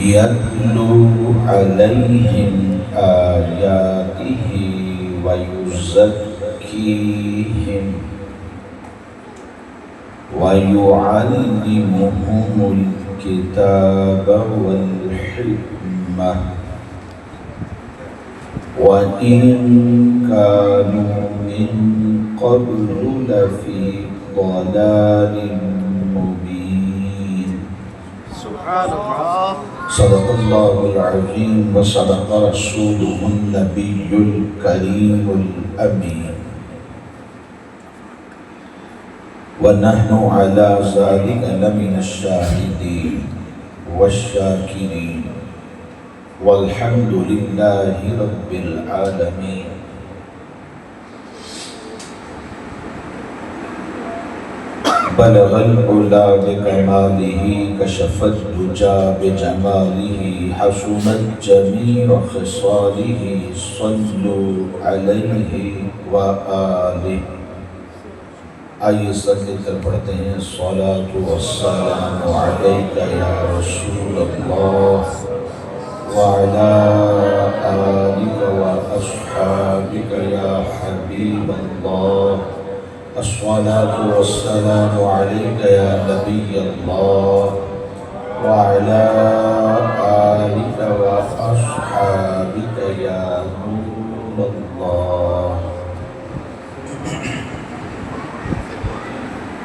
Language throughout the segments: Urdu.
يتلو عليهم آياته ويزكيهم ويعلمهم الكتاب والحكمة وإن كانوا من قبل لفي ضلال مبين. سبحان الله. صدق الله العظيم وصدق رسوله النبي الكريم الأمين ونحن على ذلك لمن الشاهدين والشاكرين والحمد لله رب العالمين. بلغ العلا بكماله كشف الدجى بجماله حسنت جميع خصاله صلوا عليه وآله. آئیے سب مل کر پڑھتے ہیں الصلاة والسلام علیک یا رسول اللہ وعلى آلك وأصحابك يا حبيب الله. الصلاة والسلام عليك يا نبي الله وعلى آلك وأصحابك يا نور الله.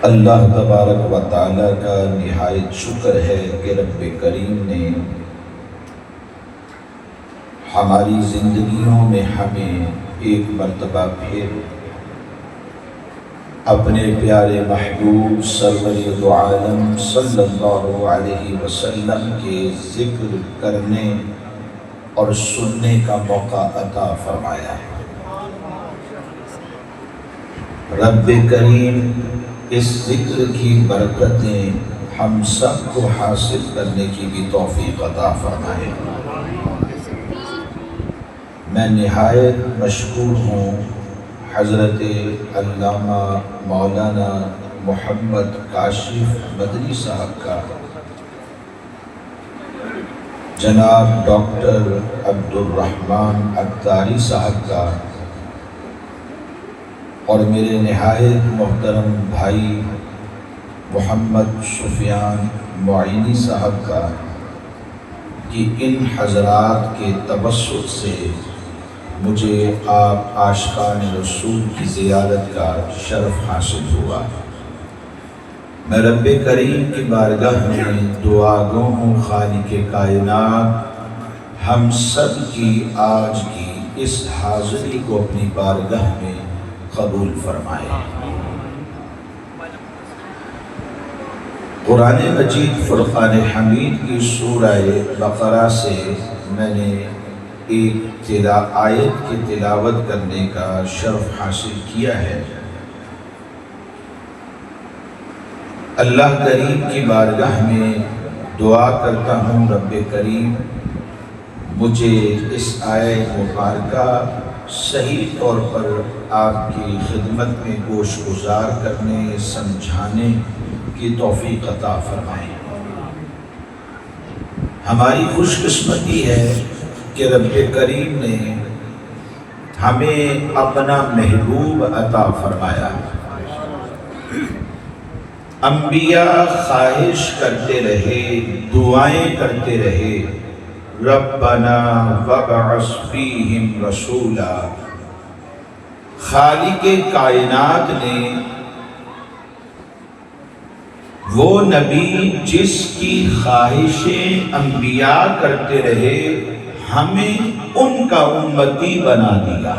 اللہ تبارک و تعالیٰ کا نہایت شکر ہے کہ رب کریم نے ہماری زندگیوں میں ہمیں ایک مرتبہ پھر اپنے پیارے محبوب سرور دو عالم صلی اللہ علیہ وسلم کے ذکر کرنے اور سننے کا موقع عطا فرمایا ہے. رب کریم اس ذکر کی برکتیں ہم سب کو حاصل کرنے کی بھی توفیق عطا فرمائے. میں نہایت مشکور ہوں حضرت علامہ مولانا محمد کاشف مدنی صاحب کا، جناب ڈاکٹر عبدالرحمن عطاری صاحب کا، اور میرے نہایت محترم بھائی محمد سفیان معینی صاحب کا کہ ان حضرات کے توسط سے مجھے آپ عاشقان رسول کی زیارت کا شرف حاصل ہوا. میں رب کریم کی بارگاہ میں دعا گو ہوں خالق کائنات ہم سب کی آج کی اس حاضری کو اپنی بارگاہ میں قبول فرمائے. قرآن مجید فرقان حمید کی سورہ بقرہ سے میں نے ایک آیت کی تلاوت کرنے کا شرف حاصل کیا ہے. اللہ کریم کی بارگاہ میں دعا کرتا ہوں رب کریم مجھے اس آیت مبارکہ صحیح طور پر آپ کی خدمت میں گوش گزار کرنے سمجھانے کی توفیق عطا فرمائیں. ہماری خوش قسمتی ہے کہ رب کریم نے ہمیں اپنا محبوب عطا فرمایا. انبیاء خواہش کرتے رہے، دعائیں کرتے رہے، ربنا وابعث فیہم رسولا. خالق کائنات نے وہ نبی جس کی خواہشیں انبیاء کرتے رہے ہمیں ان کا امتی بنا دیا.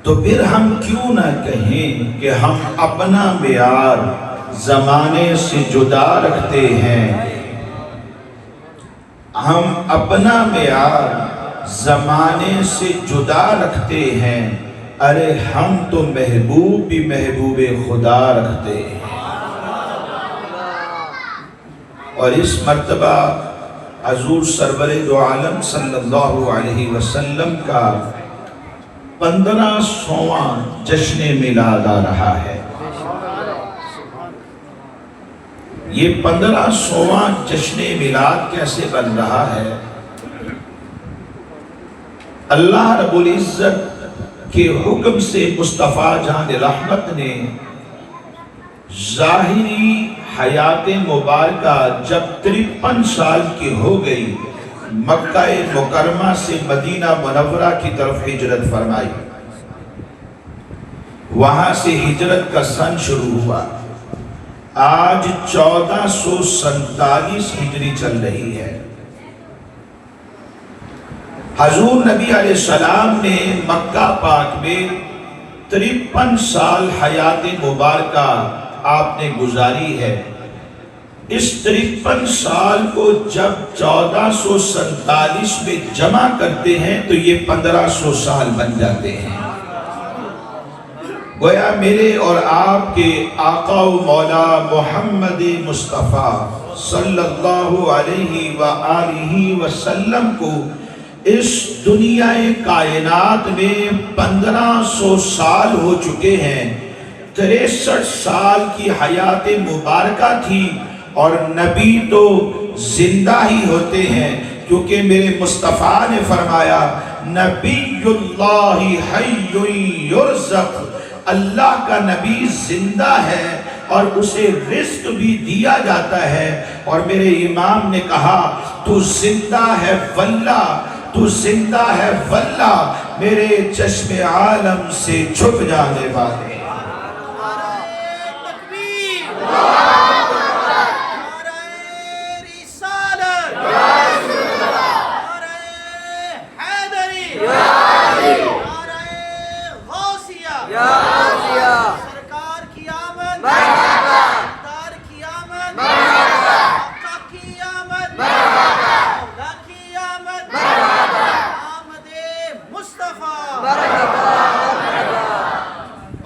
تو پھر ہم کیوں نہ کہیں کہ ہم اپنا معیار زمانے سے جدا رکھتے ہیں. ہم اپنا معیار زمانے سے جدا رکھتے ہیں. ارے ہم تو محبوب بھی محبوب خدا رکھتے ہیں. اور اس مرتبہ حضور سرور دو عالم صلی اللہ علیہ وسلم کا 1500واں جشن میلاد آ رہا ہے. یہ 1500واں جشن میلاد کیسے بن رہا ہے؟ اللہ رب العزت کے حکم سے مصطفیٰ جان رحمت نے ظاہری حیات مبارکہ جب 53 سال کی ہو گئی، مکہ مکرمہ سے مدینہ منورہ کی طرف ہجرت فرمائی۔ وہاں سے ہجرت کا سن شروع ہوا۔ آج 1447 ہجری چل رہی ہے۔ حضور نبی علیہ السلام نے مکہ پاک میں 53 سال حیات مبارکہ آپ نے گزاری ہے۔ اس 53 سال کو جب 1447 میں جمع کرتے ہیں تو یہ 1500 سال بن جاتے ہیں۔ گویا میرے اور آپ کے آقا و مولا محمد مصطفیٰ صلی اللہ علیہ وآلہ وسلم کو اس دنیا کائنات میں 1500 سال ہو چکے ہیں۔ 63 سال کی حیات مبارکہ تھی اور نبی تو زندہ ہی ہوتے ہیں، کیونکہ میرے مصطفیٰ نے فرمایا نبی اللہ حی یرزق، اللہ کا نبی زندہ ہے اور اسے رزق بھی دیا جاتا ہے۔ اور میرے امام نے کہا تو زندہ ہے واللہ، تو زندہ ہے واللہ، میرے چشم عالم سے چھپ جانے والے۔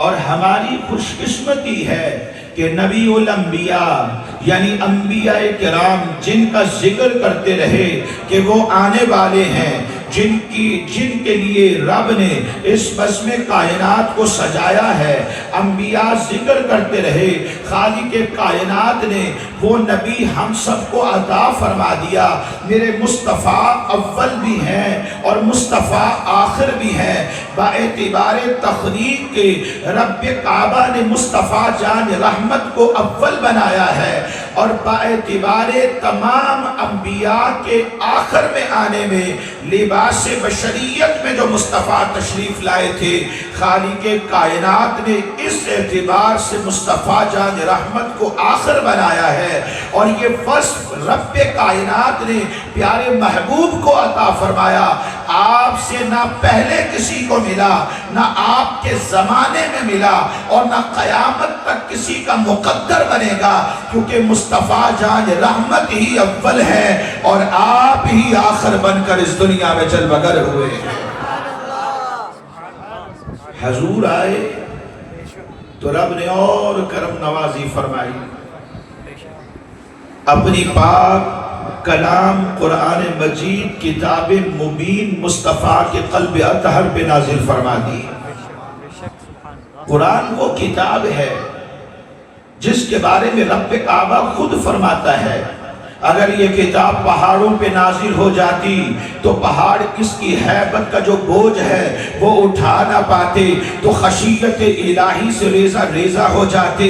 اور ہماری خوش قسمتی ہے کہ نبی الانبیاء یعنی انبیاء کرام جن کا ذکر کرتے رہے کہ وہ آنے والے ہیں، جن کے لیے رب نے اس بزم کائنات کو سجایا ہے، انبیاء ذکر کرتے رہے، خالق کائنات نے وہ نبی ہم سب کو عطا فرما دیا۔ میرے مصطفیٰ اول بھی ہیں اور مصطفیٰ آخر بھی ہیں۔ باعتبار تخلیق کے رب کعبہ نے مصطفیٰ جان رحمت کو اول بنایا ہے، اور باعتبار تمام انبیاء کے آخر میں آنے میں لباس بشریت میں جو مصطفیٰ تشریف لائے تھے، خالق کائنات نے اس اعتبار سے مصطفیٰ جان رحمت کو آخر بنایا ہے۔ اور یہ وصف رب کائنات نے پیارے محبوب کو عطا فرمایا۔ آپ سے نہ پہلے کسی کو ملا، نہ آپ کے زمانے میں ملا، اور نہ قیامت تک کسی کا مقدر بنے گا، کیونکہ مصطفیٰ جان رحمت ہی اول ہے اور آپ ہی آخر بن کر اس دنیا میں چل بگر ہوئے ہیں۔ حضور آئے تو رب نے اور کرم نوازی فرمائی، اپنی پاک کلام قرآن مجید کتاب مبین مصطفیٰ کے قلب اطہر پہ نازل فرما دی۔ قرآن وہ کتاب ہے جس کے بارے میں رب کعبہ خود فرماتا ہے اگر یہ کتاب پہاڑوں پہ نازل ہو جاتی تو پہاڑ اس کی حیبت کا جو بوجھ ہے وہ اٹھا نہ پاتے، تو خشیت الہی سے ریزہ ریزہ ہو جاتے۔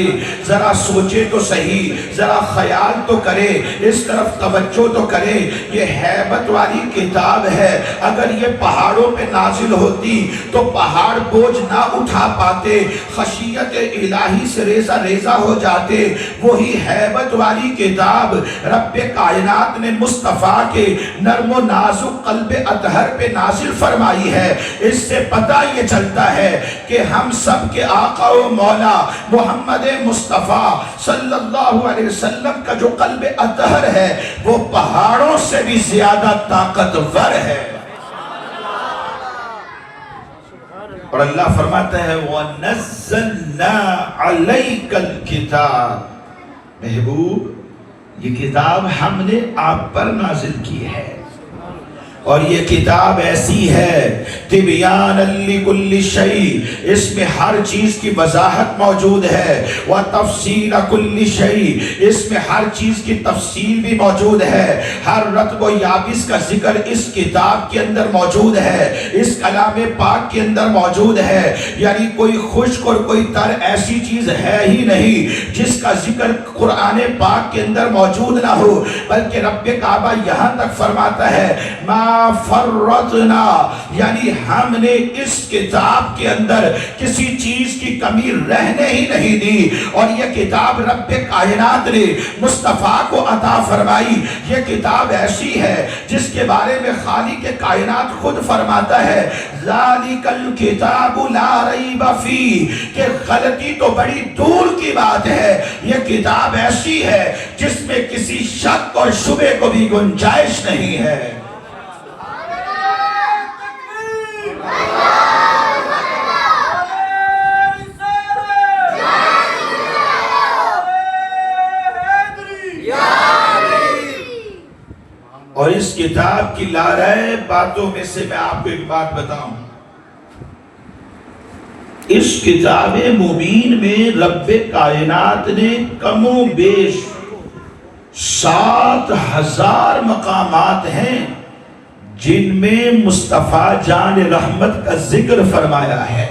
ذرا سوچے تو صحیح، ذرا خیال تو کرے، اس طرف توجہ تو کرے۔ یہ حیبت والی کتاب ہے، اگر یہ پہاڑوں پہ نازل ہوتی تو پہاڑ بوجھ نہ اٹھا پاتے، خشیت الہی سے ریزہ ریزہ ہو جاتے۔ وہی حیبت والی کتاب رب کائنات نے مصطفیٰ کے نرم و نازک قلب اطہر پہ نازل فرمائی ہے۔ اس سے پتہ یہ چلتا ہے کہ ہم سب کے آقا و مولا محمد مصطفیٰ صلی اللہ علیہ وسلم کا جو قلب اطہر ہے وہ پہاڑوں سے بھی زیادہ طاقتور ہے۔ اور اللہ فرماتا ہے وَنَزَّلْنَا عَلَيْكَ الْكِتَابِ، محبوب یہ کتاب ہم نے آپ پر نازل کی ہے۔ اور یہ کتاب ایسی ہے تبیان لکل شیء، اس میں ہر چیز کی وضاحت موجود ہے، وتفصیل کل شیء، اس میں ہر چیز کی تفصیل بھی موجود ہے، ہر رطب و یابس کا ذکر اس کتاب کے اندر موجود ہے، اس کلام پاک کے اندر موجود ہے۔ یعنی کوئی خشک اور کوئی تر ایسی چیز ہے ہی نہیں جس کا ذکر قرآن پاک کے اندر موجود نہ ہو، بلکہ رب کعبہ یہاں تک فرماتا ہے ما فرطنا، یعنی ہم نے اس کتاب کے اندر کسی چیز کی کمی رہنے ہی نہیں دی۔ اور یہ کتاب رب کائنات نے مصطفیٰ کو عطا فرمائی۔ یہ کتاب ایسی ہے جس کے بارے میں خالق کائنات خود فرماتا ہے ذالک الکتاب لا ریب فیہ، کہ غلطی تو بڑی دور کی بات ہے، یہ کتاب ایسی ہے جس میں کسی شک اور شبہ کو بھی گنجائش نہیں ہے۔ اور اس کتاب کی لارے باتوں میں سے میں آپ کو ایک بات بتاؤں، اس کتاب مبین میں رب کائنات نے کم و بیش 7,000 مقامات ہیں جن میں مصطفیٰ جان رحمت کا ذکر فرمایا ہے۔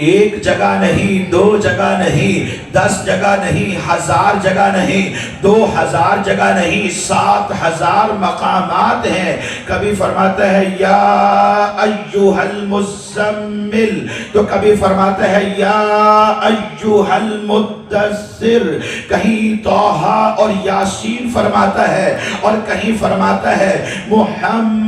ایک جگہ نہیں، 2 جگہ نہیں، 10 جگہ نہیں، 1000 جگہ نہیں، 2000 جگہ نہیں، 7,000 مقامات ہیں۔ کبھی فرماتا ہے یا ایھا المزمل، تو کبھی فرماتا ہے یا ایھا المدثر، کہیں طٰہٰ اور یاسین فرماتا ہے، اور کہیں فرماتا ہے محمد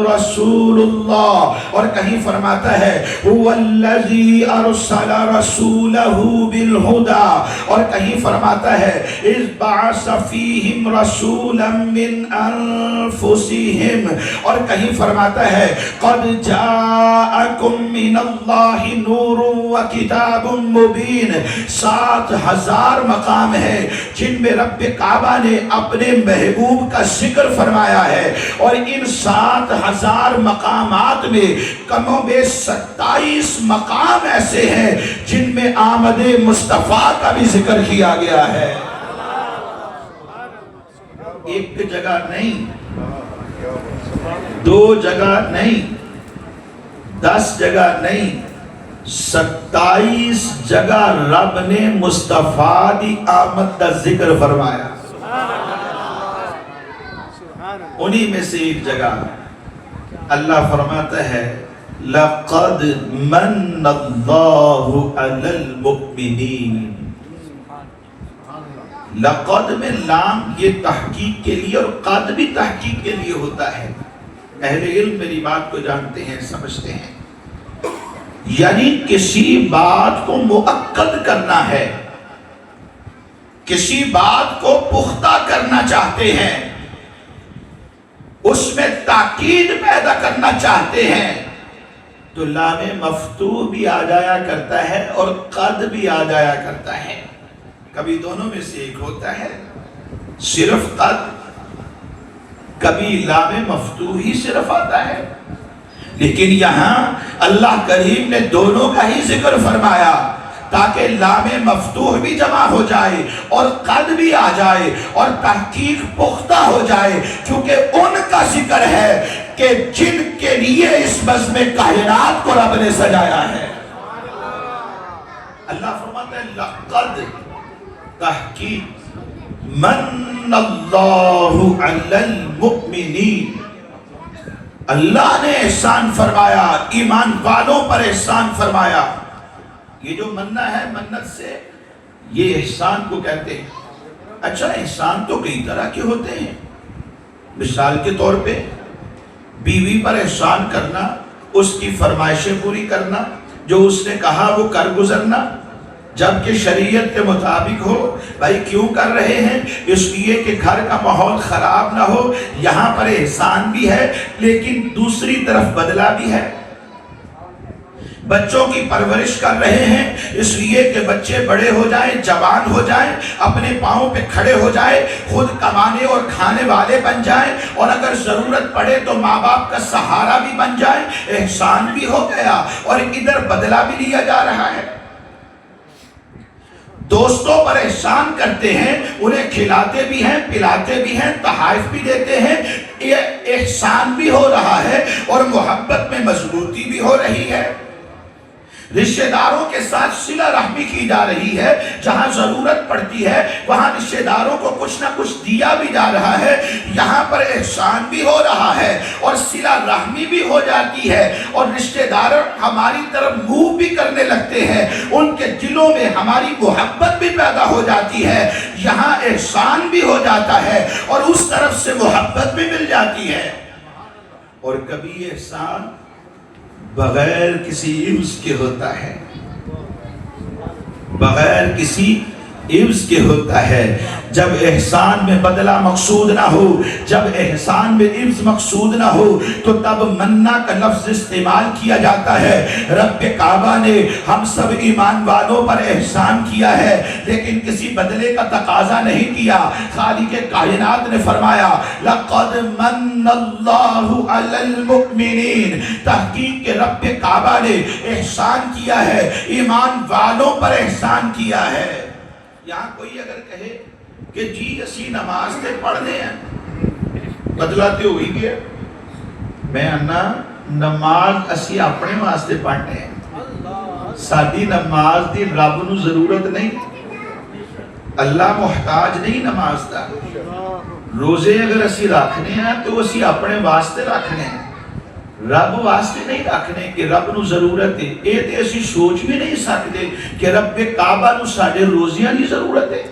رسول اللہ، اور کہیں فرماتا ہے هو الذی ارسل رسولہ بالہدی، اور کہیں فرماتا ہے اذ بعث فیہم رسولا من انفسہم، اور کہیں فرماتا ہے قد جاءکم من اللہ نور وکتاب مبین۔ 7,000 مقام ہیں جن میں رب کعبہ نے اپنے محبوب کا ذکر فرمایا ہے، اور ان 7,000 مقامات میں کم و بیش 27 مقام ایسے ہیں جن میں آمد مصطفیٰ کا بھی ذکر کیا گیا ہے۔ ایک جگہ نہیں، 2 جگہ نہیں، 10 جگہ نہیں، 27 جگہ رب نے مصطفیٰ دی آمد کا ذکر فرمایا۔ انہی میں سے ایک جگہ اللہ فرماتا ہے لَقَدْ مَنَّ اللَّهُ عَلَى الْمُؤْمِنِينَ۔ لقد میں لام یہ تحقیق کے لیے اور قد بھی تحقیق کے لیے ہوتا ہے۔ اہل علم میری بات کو جانتے ہیں، سمجھتے ہیں، یعنی کسی بات کو مؤکد کرنا ہے، کسی بات کو پختہ کرنا چاہتے ہیں، اس میں تاکید پیدا کرنا چاہتے ہیں، تو لام مفتوح بھی آ جایا کرتا ہے اور قد بھی آ جایا کرتا ہے۔ کبھی دونوں میں سے ایک ہوتا ہے صرف قد، کبھی لام مفتوح ہی صرف آتا ہے، لیکن یہاں اللہ کریم نے دونوں کا ہی ذکر فرمایا تاکہ لام مفتوح بھی جمع ہو جائے اور قد بھی آ جائے اور تحقیق پختہ ہو جائے، چونکہ ان کا ذکر ہے کہ جن کے لیے اس بزم کائنات کو رب نے سجایا ہے۔ اللہ فرماتا ہے لقد، تحقیق، من اللہ علی المؤمنین، اللہ نے احسان فرمایا، ایمان والوں پر احسان فرمایا۔ یہ جو منہ ہے، منت سے یہ احسان کو کہتے ہیں۔ اچھا احسان تو کئی طرح کے ہوتے ہیں، مثال کے طور پہ بیوی پر احسان کرنا، اس کی فرمائشیں پوری کرنا، جو اس نے کہا وہ کر گزرنا، جبکہ شریعت کے مطابق ہو۔ بھائی کیوں کر رہے ہیں؟ اس لیے کہ گھر کا ماحول خراب نہ ہو، یہاں پر احسان بھی ہے لیکن دوسری طرف بدلہ بھی ہے۔ بچوں کی پرورش کر رہے ہیں اس لیے کہ بچے بڑے ہو جائیں، جوان ہو جائیں، اپنے پاؤں پہ کھڑے ہو جائیں، خود کمانے اور کھانے والے بن جائیں، اور اگر ضرورت پڑے تو ماں باپ کا سہارا بھی بن جائیں۔ احسان بھی ہو گیا اور ادھر بدلہ بھی لیا جا رہا ہے۔ دوستوں پر احسان کرتے ہیں، انہیں کھلاتے بھی ہیں، پلاتے بھی ہیں، تحائف بھی دیتے ہیں، یہ احسان بھی ہو رہا ہے اور محبت میں مضبوطی بھی ہو رہی ہے۔ رشتہ داروں کے ساتھ صلہ رحمی کی جا رہی ہے، جہاں ضرورت پڑتی ہے وہاں رشتہ داروں کو کچھ نہ کچھ دیا بھی جا رہا ہے، یہاں پر احسان بھی ہو رہا ہے اور صلہ رحمی بھی ہو جاتی ہے، اور رشتہ دار ہماری طرف منہ بھی کرنے لگتے ہیں، ان کے دلوں میں ہماری محبت بھی پیدا ہو جاتی ہے، یہاں احسان بھی ہو جاتا ہے اور اس طرف سے محبت بھی مل جاتی ہے۔ اور کبھی احسان بغیر کسی عوض کے ہوتا ہے، بغیر کسی عوض کے ہوتا ہے۔ جب احسان میں بدلہ مقصود نہ ہو، جب احسان میں عوض مقصود نہ ہو، تو تب منہ کا لفظ استعمال کیا جاتا ہے۔ رب کعبہ نے ہم سب ایمان والوں پر احسان کیا ہے، لیکن کسی بدلے کا تقاضا نہیں کیا۔ خالق کائنات نے فرمایا لَقَدْ مَنَّ اللَّهُ عَلَى الْمُؤْمِنِينَ، تحقیق کہ رب کعبہ نے احسان کیا ہے، ایمان والوں پر احسان کیا ہے۔ یہاں کوئی اگر کہے کہ جی اسی نماز تے پڑھنے ہیں، بدلہ تے ہوئی گیا، میں انا نماز اسی اپنے واسطے پڑھنے ہیں، سادی نماز دی رب نو ضرورت نہیں، اللہ محتاج نہیں نماز دا۔ روزے اگر اسی رکھنے ہیں تو اسی اپنے واسطے رکھنے ہیں، رب واسطے نہیں رکھنے کہ رب نو ضرورت ہے۔ اے تے اسی سوچ بھی نہیں سکتے کہ رب کعبہ نو ساڑھے روزیاں نہیں ضرورت ہے۔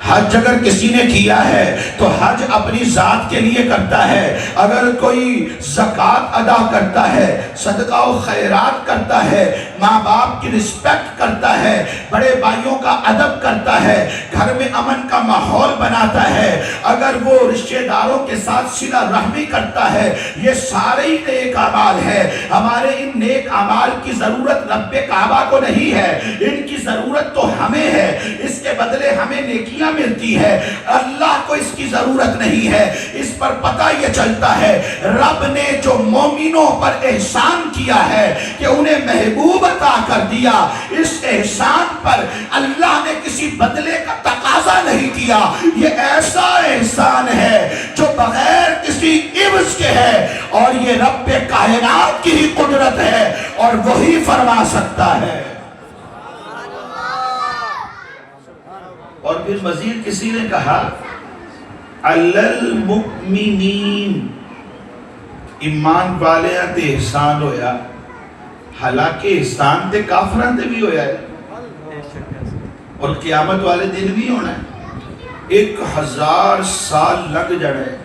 حج اگر کسی نے کیا ہے تو حج اپنی ذات کے لیے کرتا ہے، اگر کوئی زکوٰۃ ادا کرتا ہے، صدقہ و خیرات کرتا ہے، ماں باپ کی رسپیکٹ کرتا ہے، بڑے بھائیوں کا ادب کرتا ہے، گھر میں امن کا ماحول بناتا ہے، اگر وہ رشتہ داروں کے ساتھ صلہ رحمی کرتا ہے، یہ سارے ہی نیک اعمال ہے۔ ہمارے ان نیک اعمال کی ضرورت رب کعبہ کو نہیں ہے، ان کی ضرورت تو ہمیں ہے، اس کے بدلے ہمیں نیکیاں ملتی ہے، اللہ کو اس کی ضرورت نہیں ہے۔ اس پر پتہ یہ چلتا ہے رب نے جو مومنوں پر احسان کیا ہے کہ انہیں محبوب عطا کر دیا، اس احسان پر اللہ نے کسی بدلے کا تقاضا نہیں کیا۔ یہ ایسا احسان ہے جو بغیر کسی عوض کے ہے، اور یہ رب کائنات کی ہی قدرت ہے اور وہی فرما سکتا ہے۔ اور پھر مزید کسی نے کہا علی المؤمنین، ایمان والے تے احسان ہویا، حالانکہ احسان تے کافراں تے بھی ہویا ہے، اور قیامت والے دن بھی ہونا ہے۔ 1000 سال لگ جانا ہے،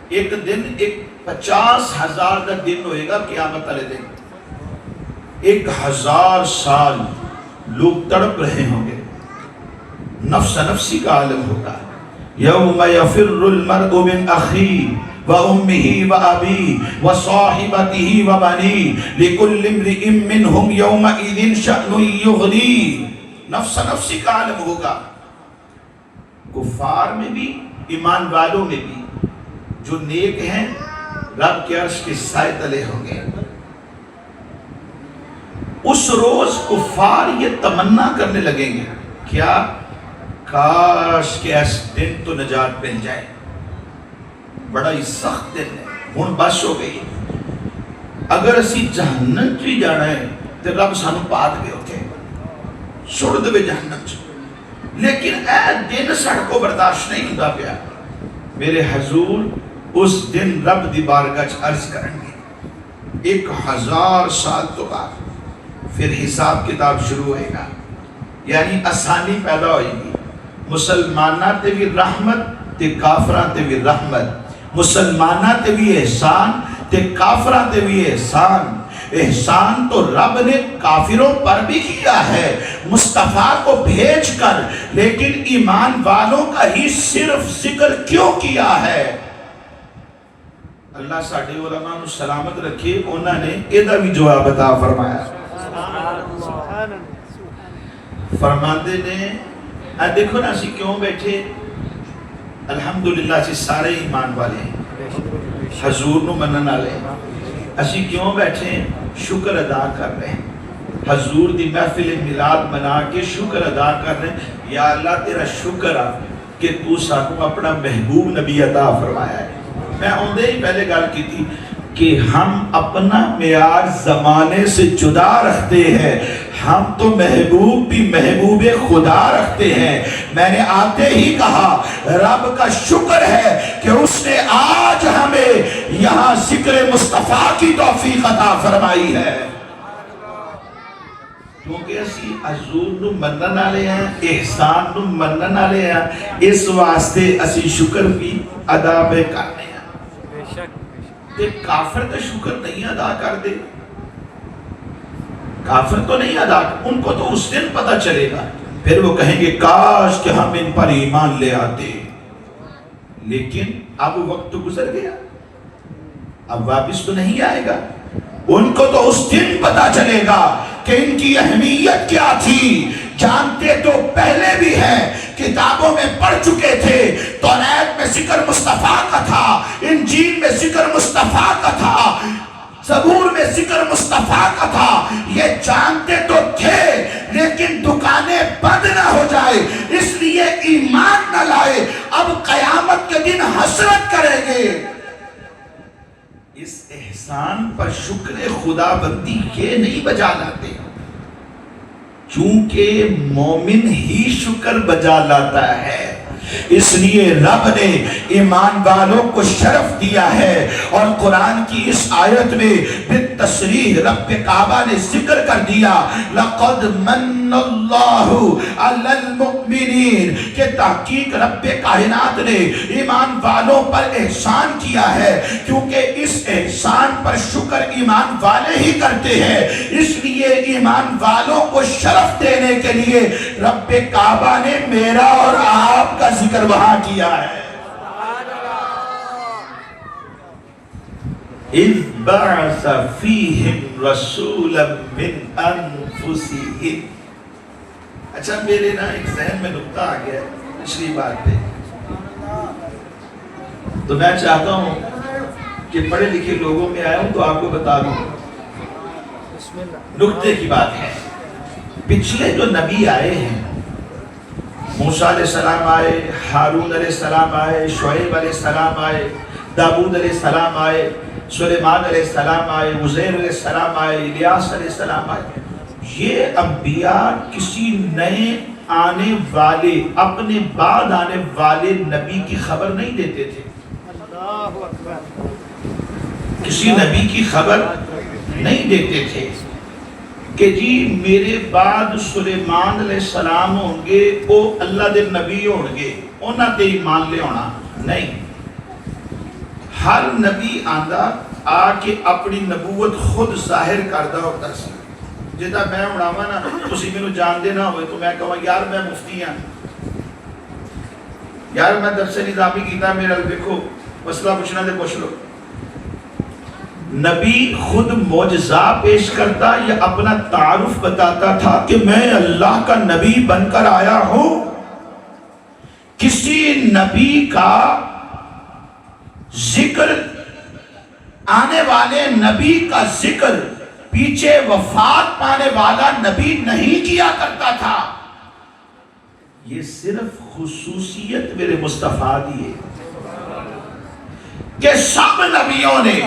ایک دن 50,000 کا دن ہوئے گا قیامت والے دن۔ 1000 سال لوگ تڑپ رہے ہوں گے، نفس نفسی کا عالم ہوگا۔ یوم یفر المرء من اخیہ وامہ وابیہ وصاحبتہ وبنیہ لکل امرئ منہم یومئذ شأن یغنیہ، نفس نفسی کا عالم ہوگا۔ کفار میں بھی ایمان والوں میں بھی جو نیک ہیں رب کے عرش کے سائے تلے ہوں گے۔ اس روز کفار یہ تمنا کرنے لگیں گے، کیا کاش کہ اس دن تو نجات مل جائے، بڑا ہی سخت دن ہے، ہن بس ہو گئی، اگر اسی جہنم چی جانا ہے تو رب سانو پا دے اوکے چھوڑ دے جہنم چ، لیکن اے دن سڑ کو برداشت نہیں ہوتا پیا۔ میرے حضور اس دن رب دی بارگاہ چ عرض کریں گے 1000 سال تو بعد پھر حساب کتاب شروع ہوئے گا، یعنی آسانی پیدا ہوئے گی، مسلمانہ تے بھی رحمت تے کافرہ تے بھی رحمت، مسلمانہ تے بھی احسان تے کافرہ تے بھی احسان۔ احسان تو رب نے کافروں پر بھی کیا ہے مصطفیٰ کو بھیج کر، لیکن ایمان والوں کا ہی صرف ذکر کیوں کیا ہے؟ اللہ ساڑھے علماء نو سلامت رکھے، انہوں نے ایدہ بھی جواب عطا فرمایا۔ فرماندے نے دیکھو نا اسی کیوں بیٹھے الحمدللہ اسی سارے ایمان والے ہیں حضور نو منن والے اسی کیوں بیٹھے شکر ادا کر رہے ہیں حضور دی محفل میلاد منا کے شکر ادا کر رہے ہیں یا اللہ تیرا شکر آ کہ تو سانو اپنا محبوب نبی عطا فرمایا ہے میں اوندے ہی پہلے گل کی تھی کہ ہم اپنا معیار زمانے سے جدا رکھتے ہیں ہم تو محبوب بھی محبوب خدا رکھتے ہیں میں نے آتے ہی کہا رب کا شکر ہے کہ اس نے آج ہمیں یہاں ذکر مصطفیٰ کی توفیق عطا فرمائی ہے کیونکہ اسی حضور نو منن والے ہیں احسان نو منن والے ہیں اس واسطے اسی شکر بھی ادا پہ کرنے ہیں کافر تو شکر نہیں ادا کر دے کافر تو نہیں ادا ان کو تو اس دن پتہ چلے گا پھر وہ کہیں گے کاش کہ ہم ان پر ایمان لے آتے لیکن اب وقت تو گزر گیا اب واپس تو نہیں آئے گا ان کو تو اس دن پتہ چلے گا کہ ان کی اہمیت کیا تھی جانتے تو پہلے بھی ہیں کتابوں میں پڑھ چکے تھے توریت میں ذکر مصطفیٰ کا تھا انجیل میں ذکر مصطفیٰ کا تھا زبور میں ذکر مصطفیٰ کا تھا یہ جانتے تو تھے لیکن دکانیں بند نہ ہو جائے اس لیے ایمان نہ لائے اب قیامت کے دن حسرت کریں گے اس احسان پر شکر خدا بندی یہ نہیں بجا لاتے چونکہ مومن ہی شکر بجا لاتا ہے اس لیے رب نے ایمان والوں کو شرف دیا ہے اور قرآن کی اس آیت میں بالتصریح رب کعبہ نے ذکر کر دیا لَقَدْ مَنَّ اللَّهُ عَلَى الْمُؤْمِنِينَ کہ تحقیق رب کائنات نے ایمان والوں پر احسان کیا ہے کیونکہ اس احسان پر شکر ایمان والے ہی کرتے ہیں اس لیے ایمان والوں کو شرف دینے کے لیے رب کعبہ نے میرا اور آپ کا ذکر وہاں کیا ہے اِذْ بَعَثَ فِيهِمْ رَسُولًا مِّنْ أَنفُسِهِمْ اچھا میرے نا ایک ذہن میں نکتہ آ گیا ہے پچھلی بات پہ تو میں چاہتا ہوں کہ پڑھے لکھے لوگوں میں آیا ہوں تو آپ کو بتا دوں نکتے کی بات ہے پچھلے جو نبی آئے ہیں موسیٰ علیہ السلام آئے ہارون علیہ السلام آئے شعیب علیہ السلام آئے داؤد علیہ السلام آئے سلیمان علیہ السلام آئے عزیر علیہ السلام آئے الیاس علیہ السلام آئے یہ انبیاء کسی نئے آنے والے اپنے بعد آنے والے نبی کی خبر نہیں دیتے تھے کسی نبی کی خبر نہیں دیتے تھے کہ جی میرے بعد سلیمان علیہ السلام ہوں گے وہ اللہ دے نبی ہوں گے انہاں تے ایمان لے ہونا نہیں ہر نبی آندہ آ کے اپنی نبوت خود ظاہر کردہ ہوتا سی جیتا میں اڑاوا نا تسی میں نو جان دینا ہوئے تو میں کہوں یار میں مفتی ہاں یار میں درس نظامی کیتا میرا دیکھو مسئلہ پوچھنا دے پوچھ لو نبی خود معجزہ پیش کرتا یا اپنا تعارف بتاتا تھا کہ میں اللہ کا نبی بن کر آیا ہوں کسی نبی کا ذکر آنے والے نبی کا ذکر پیچھے وفات پانے والا نبی نہیں کیا کرتا تھا یہ صرف خصوصیت میرے مصطفیٰ دی ہے کہ سب نبیوں نے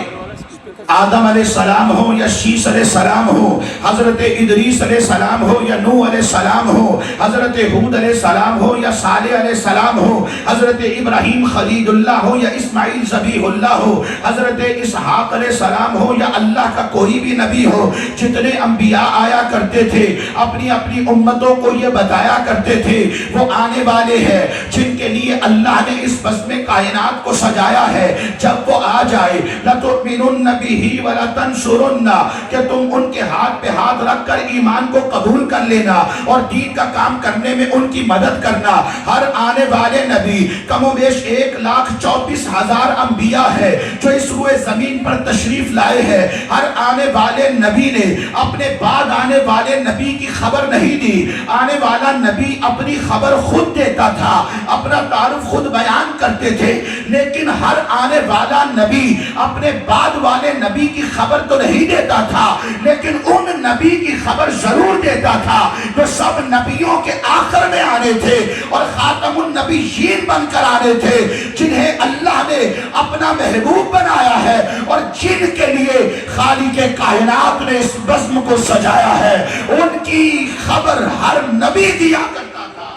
آدم علیہ السلام ہو یا شیس علیہ السلام ہو حضرت ادریس علیہ السلام ہو یا نوح علیہ السلام ہو حضرت ہود علیہ السلام ہو یا صالح علیہ السلام ہو حضرت ابراہیم خلیل اللہ ہو یا اسماعیل ذبیح اللہ ہو حضرت اسحاق علیہ السلام ہو یا اللہ کا کوئی بھی نبی ہو جتنے انبیاء آیا کرتے تھے اپنی اپنی امتوں کو یہ بتایا کرتے تھے وہ آنے والے ہیں جن کے لیے اللہ نے اس بزم کائنات کو سجایا ہے جب وہ آ جائے لَتُؤْمِنُنَّ بِهِ بِهِ وَلَتَنْصُرُنَّ کہ تم ان کے ہاتھ پہ ہاتھ رکھ کر ایمان کو قبول کر لینا اور دین کا کام کرنے میں ان کی مدد کرنا۔ ہر آنے والے نبی کم و بیش 1,34,000 انبیاء ہے جو اس روئے زمین پر تشریف لائے ہیں۔ ہر آنے والے نبی نے اپنے بعد آنے والے نبی کی خبر نہیں دی۔ آنے والا نبی اپنی خبر خود دیتا تھا، اپنا تعارف خود بیان کرتے تھے، لیکن ہر آنے والا نبی اپنے بعد والے نبی کی خبر تو نہیں دیتا تھا، لیکن ان نبی کی خبر ضرور دیتا تھا جو سب نبیوں کے آخر میں آنے تھے اور خاتم النبیین بن کر آنے تھے، جنہیں اللہ نے اپنا محبوب بنایا ہے اور جن کے لیے خالق کائنات نے اس بزم کو سجایا ہے۔ ان کی خبر ہر نبی دیا کرتا تھا۔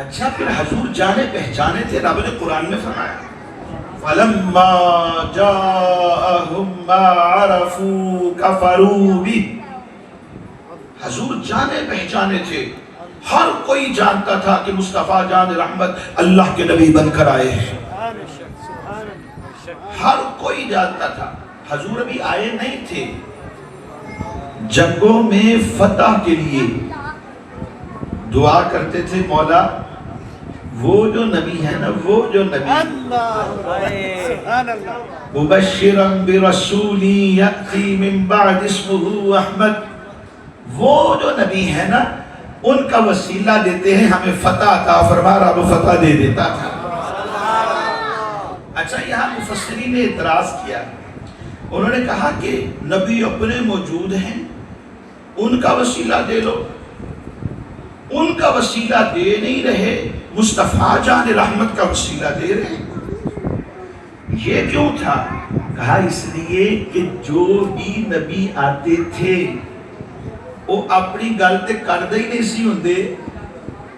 اچھا پھر حضور جانے پہچانے تھے، رب نے قرآن میں فرمایا فَلَمَّا جَاءَهُمْ مَا عَرَفُوا كَفَرُوا بِهِ۔ حضور جانے پہچانے تھے، ہر کوئی جانتا تھا کہ مصطفیٰ جان رحمت اللہ کے نبی بن کر آئے ہیں، ہر کوئی جانتا تھا۔ حضور ابھی آئے نہیں تھے، جنگوں میں فتح کے لیے دعا کرتے تھے، مولا وہ جو نبی ہے نا، وہ جو نبی مبشرا برسول یأتی من بعد اسمہ احمد، وہ جو نبی ہے نا ان کا وسیلہ دیتے ہیں، ہمیں فتح عطا فرما، رب فتح دے دیتا تھا۔ اچھا یہاں مفسرین نے اعتراض کیا، انہوں نے کہا کہ نبی اپنے موجود ہیں، ان کا وسیلہ دے لو، ان کا وسیلہ دے نہیں رہے، مصطفیٰ جان رحمت کا وسیلہ دے رہے۔ یہ کیوں تھا؟ کہا اس لیے کہ جو بھی نبی آتے تھے وہ اپنی گلتے کردے ہی نہیں سی ہوندے،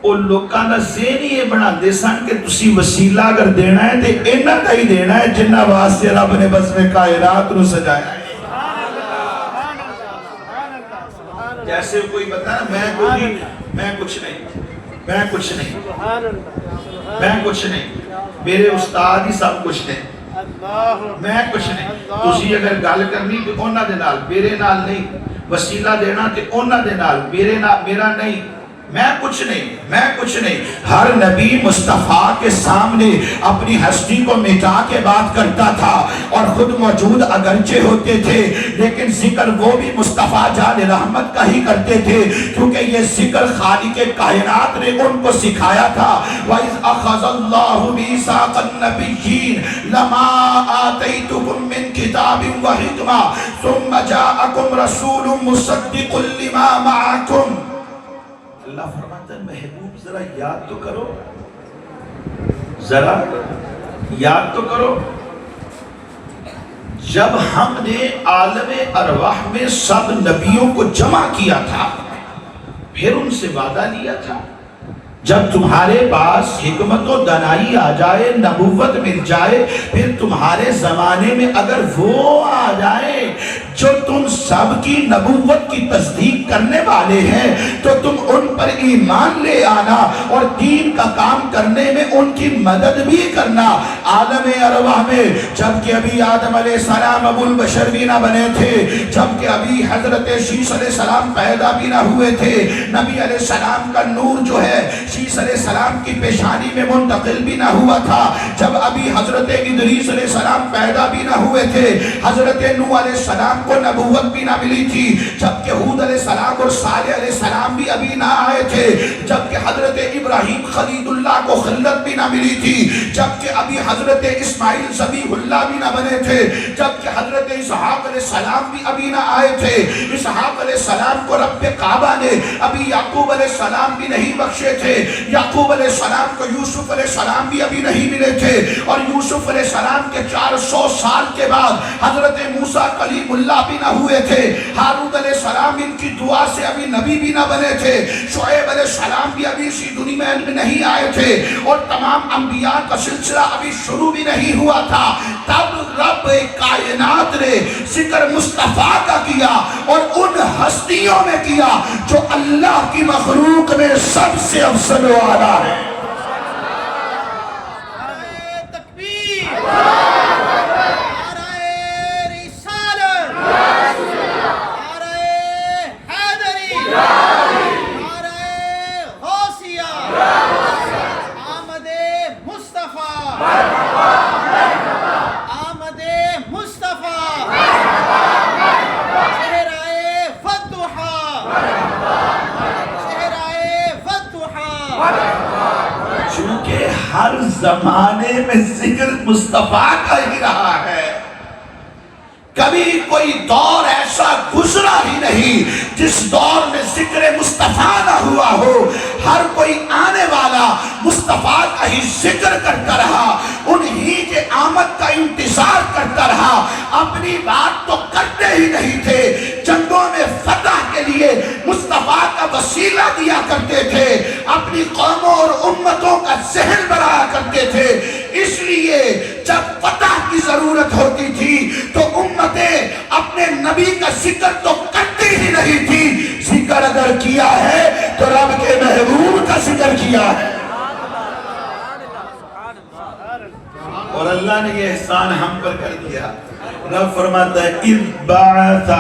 وہ لوکاں دا ذہن یہ بنا دے سن کہ تسی وسیلہ اگر دینا ہے تے انہاں دا ہی دینا ہے جنہ واسطے رب نے بزم کائنات نو سجایا ہے۔ جیسے کوئی بتا میں کچھ نہیں، میرے استاد ہی سب کچھ نے، میں کچھ نہیں۔ تسی اگر گل کرنی تو انہاں دے نال، میرے نال نہیں، وسیلہ دینا تے انہاں دے نال، میرا نہیں، میں کچھ نہیں۔ ہر نبی مصطفیٰ کے سامنے اپنی ہستی کو مٹا کے بات کرتا تھا اور خود موجود اگرچہ ہوتے تھے، لیکن ذکر وہ بھی مصطفیٰ جان رحمت کا ہی کرتے تھے، کیونکہ یہ ذکر خالق کائنات نے ان کو سکھایا تھا۔ وَإِذْ أَخَذَ اللَّهُ مِيثَاقَ النَّبِيِّينَ لَمَا آتَيْتُكُم مِّن كِتَابٍ وَحِكْمَةٍ ثُمَّ جَاءَكُمْ رَسُولٌ مُصَدِّقٌ لِّمَا مَعَكُمْ۔ اللہ فرماتا ہے محبوب ذرا یاد تو کرو، جب ہم نے عالم ارواح میں سب نبیوں کو جمع کیا تھا، پھر ان سے وعدہ لیا تھا جب تمہارے پاس حکمت و دانائی آ جائے، نبوت مل جائے، پھر تمہارے زمانے میں اگر وہ آ جائے جو تم سب کی نبوت کی تصدیق کرنے والے ہیں تو تم ان پر ایمان لے آنا اور دین کا کام کرنے میں ان کی مدد بھی کرنا۔ عالم ارواح میں جبکہ ابھی آدم علیہ السلام ابو البشر بھی نہ بنے تھے، جبکہ ابھی حضرت شیس علیہ السلام پیدا بھی نہ ہوئے تھے، نبی علیہ السلام کا نور جو ہے شیس علیہ السلام کی پیشانی میں منتقل بھی نہ ہوا تھا، جب ابھی حضرت ادریس علیہ السلام پیدا بھی نہ ہوئے تھے، حضرت نوح علیہ السلام کو نبوت بھی نہ ملی تھی، جبکہ ہود علیہ السلام اور صالح علیہ السلام بھی ابھی نہ آئے تھے، جبکہ حضرت ابراہیم خلیل اللہ کو خلت بھی نہ ملی تھی، جبکہ ابھی حضرت اسماعیل ذبیح اللہ بھی نہ بنے تھے، جبکہ حضرت اسحاق علیہ السلام بھی ابھی نہ آئے تھے۔ اسحاق علیہ السلام کو رب کعبہ نے ابھی یعقوب علیہ السلام بھی نہیں بخشے تھے، یعقوب علیہ السلام کو یوسف علیہ السلام بھی ابھی نہیں ملے تھے، اور یوسف علیہ السلام کے 400 سال کے بعد حضرت موسیٰ کلیم اللہ بھی نہ ہوئے تھے، ہارون علیہ السلام ان کی دعا سے ابھی نبی بھی نہ بنے تھے، شعیب علیہ السلام بھی ابھی اسی دنیا میں نہیں آئے تھے، اور تمام انبیاء کا سلسلہ ابھی شروع بھی نہیں ہوا تھا۔ تب رب کائنات نے ذکر مصطفیٰ کا کیا اور ان ہستیوں میں کیا جو اللہ کی مخلوق میں سب سے افضل و اعلیٰ ہے۔ میں ذکر مصطفیٰ کا ہی رہا ہے۔ کبھی کوئی دور ایسا گزرا ہی نہیں جس دور میں ذکر مصطفیٰ نہ ہوا ہو۔ ہر کوئی آنے والا مصطفیٰ کا ہی ذکر کرتا رہا، انہی کے آمد کا انتظار کرتا رہا۔ اپنی بات تو کرتے ہی نہیں تھے، جنگوں میں فتح کے لیے مصطفیٰ کا وسیلہ دیا کرتے تھے، اپنی قوموں اور امتوں کا ذہن بنایا کرتے تھے۔ اس لیے جب فتح کی ضرورت ہوتی تھی تو امتیں اپنے نبی کا ذکر تو کرتی ہی نہیں تھی، ذکر اگر کیا ہے تو رب کے محبوب کا ذکر کیا ہے۔ اور اللہ نے یہ احسان ہم پر کر دیا۔ رب فرماتا ہے اِذْ بَعَثَ